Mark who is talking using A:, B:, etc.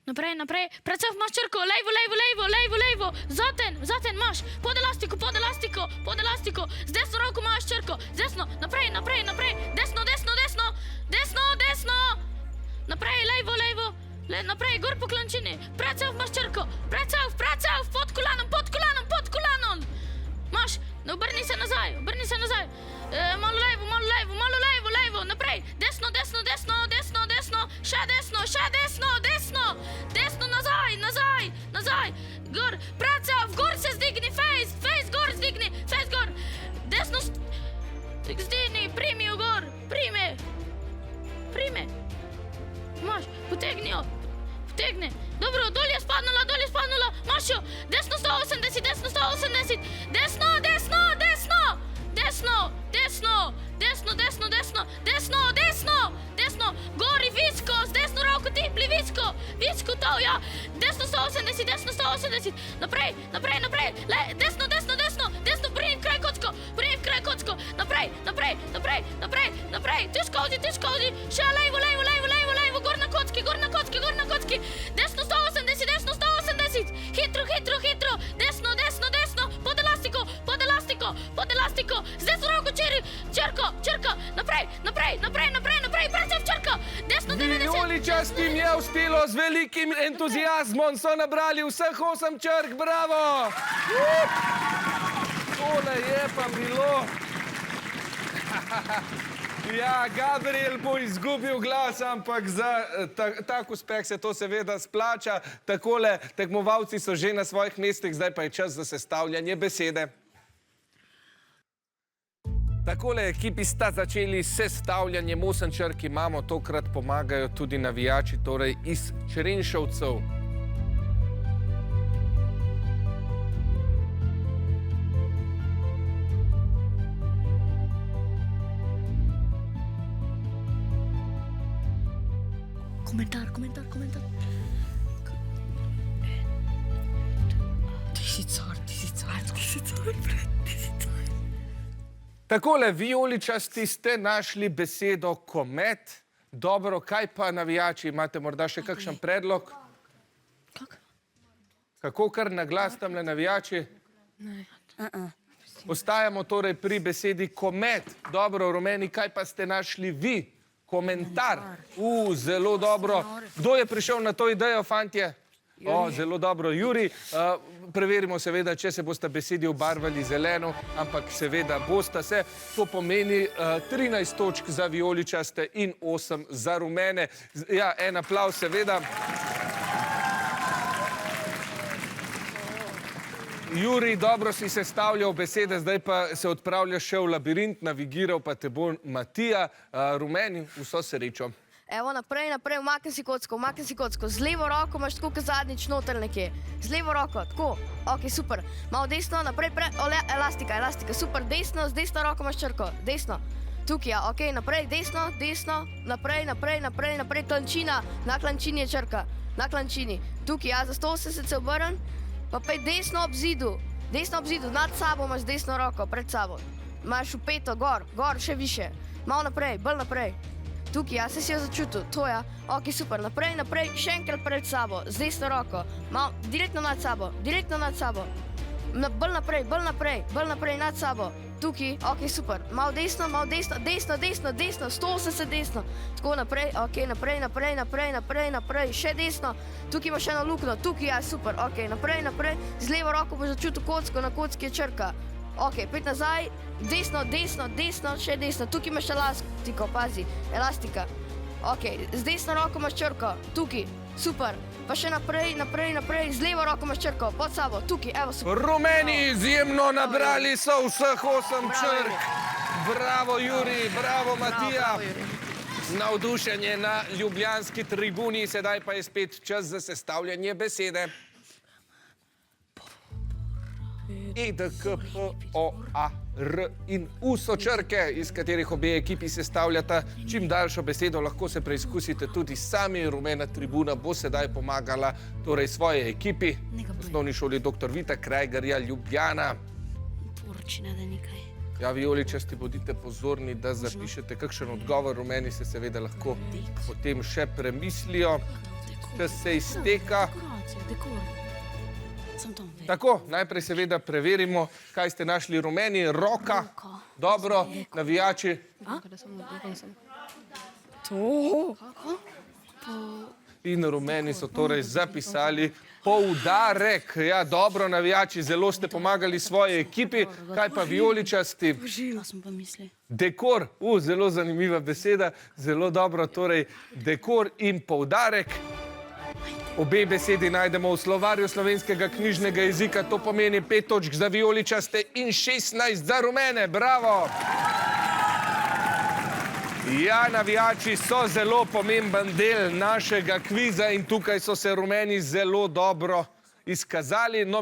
A: Naprej, naprej. Predvsem imaš črko. Levo. Zaten imaš. Pod elastiko. Z desno roko imaš črko. Z desno. Naprej. Desno. Naprej, levo. Naprej, gor po klančini. Predvsem imaš črko. Predvsem. Pod kolanom. Imaš. Obrni se nazaj. Malo levo. Naprej. Desno. Še desno. Desno, nazaj. Gor. Predvsem. Gor se zdigni. Face gor zdigni. Face gor. Desno. Zdigni. Primi jo gor. Prime. Imaš. Potegni. Dobro, dol je spadnula. Imaš jo. Desno 180. Desno. Gori visko. Z desno roko tipli visko. Visko to, ja. Desno 180. Naprej. Desno. Prim kraj kocko. Naprej. Ti skozi. Še levo. Gor na kocki. Desno 180. Hitro. Desno. Pod elastiko. Z desno roko črka. Naprej. Predvsem črka. Desno 90.
B: Vijoličastim je uspelo z velikim entuziazmom, so nabrali vseh 8 črk, bravo! Tole je pa bilo. Ja, Gabriel bo izgubil glas, ampak za tak uspeh se to seveda splača. Takole, tekmovalci so že na svojih mestih, zdaj pa je čas za sestavljanje besede. Takole ekipi sta začeli s sestavljanjem 8 črk, imamo tokrat pomagajo tudi navijači, torej iz Črenšovcev.
A: Komentar. Ti si car, brat.
B: Takole, vijoličasti ste našli besedo komet. Dobro, kaj pa navijači? Imate morda še kakšen predlog? Kako kar na glas tamle navijači?
A: Ne.
B: Ostajamo torej pri besedi komet. Dobro, rumeni, kaj pa ste našli vi? Komentar. Zelo dobro. Kdo je prišel na to idejo, fantje? Zelo dobro, Juri. Preverimo seveda, če se boste besedi obarvali zeleno, ampak seveda boste se. To pomeni 13 točk za vijoličaste in 8 za rumene. Ja, en aplavz seveda. Juri, dobro si sestavljal besede, zdaj pa se odpravljaš še v labirint, navigiral pa te bo Matija. Rumeni, vso srečo.
C: Evo, naprej, umakni si kocko. Z levo roko imaš tako, kot zadnjič noter nekje. Z levo roko, tako. Ok, super. Malo desno, naprej, elastika, super. Desno, z desno roko imaš črko. Desno. Tukaj, ja, ok, naprej, desno, naprej, klančina. Na klančini je črka. Na klančini. Tukaj, ja, za 180 se obrn. Pa pej desno ob zidu, nad sabo imaš desno roko, pred sabo. Imaš vpeto, gor, še više. Malo naprej, bolj naprej. Tukaj, ja, se si jo začutil, to ja. Ok, super, naprej, še enkrat pred sabo, z desno roko. Malo, direktno nad sabo. Bolj naprej, nad sabo. Tukaj, ok, super. Malo desno, desno, 180 desno. Tako naprej, ok, naprej, še desno. Tukaj imaš eno luknjo, tukaj, ja, super, ok, naprej. Z levo roko boš začutil kocko, na kocki je črka. Ok, pet nazaj, desno, še desno. Tukaj imaš elastiko, pazi, elastika. Ok, z desno roko imaš črko, tukaj, super. Pa še naprej, z levo roko imaš črko, pod sabo, tukaj, evo, super.
B: Rumeni izjemno nabrali so vseh 8 črk. Bravo, Juri, bravo, Matija. Navdušenje na ljubljanski tribuni, sedaj pa je spet čas za sestavljanje besede. E, D, K, P, O, A, R in U so črke, iz katerih obe ekipi sestavljata čim daljšo besedo. Lahko se preizkusite tudi sami. Rumena tribuna bo sedaj pomagala torej svoje ekipi. V osnovni šoli dr. Vita Krajgarja, Ljubljana. Ja, vijoličasti, bodite pozorni, da zapišete kakšen odgovor. Rumeni se seveda lahko potem še premislijo. čas se izteka.
A: Dekoracija, dekor. Sem tam vedel.
B: Tako, najprej seveda preverimo, kaj ste našli rumeni. Roka, dobro, navijači.
A: To.
B: In rumeni so torej zapisali poudarek. Ja, dobro, navijači, zelo ste pomagali svoji ekipi. Kaj pa vijoličasti?
A: Kaj sem pa mislil?
B: Dekor, zelo zanimiva beseda, zelo dobro, torej dekor in poudarek. Obe besedi najdemo v slovarju slovenskega knjižnega jezika, to pomeni 5 točk za vijoličaste in 16 za rumene. Bravo! Ja, navijači so zelo pomemben del našega kviza in tukaj so se rumeni zelo dobro izkazali. No,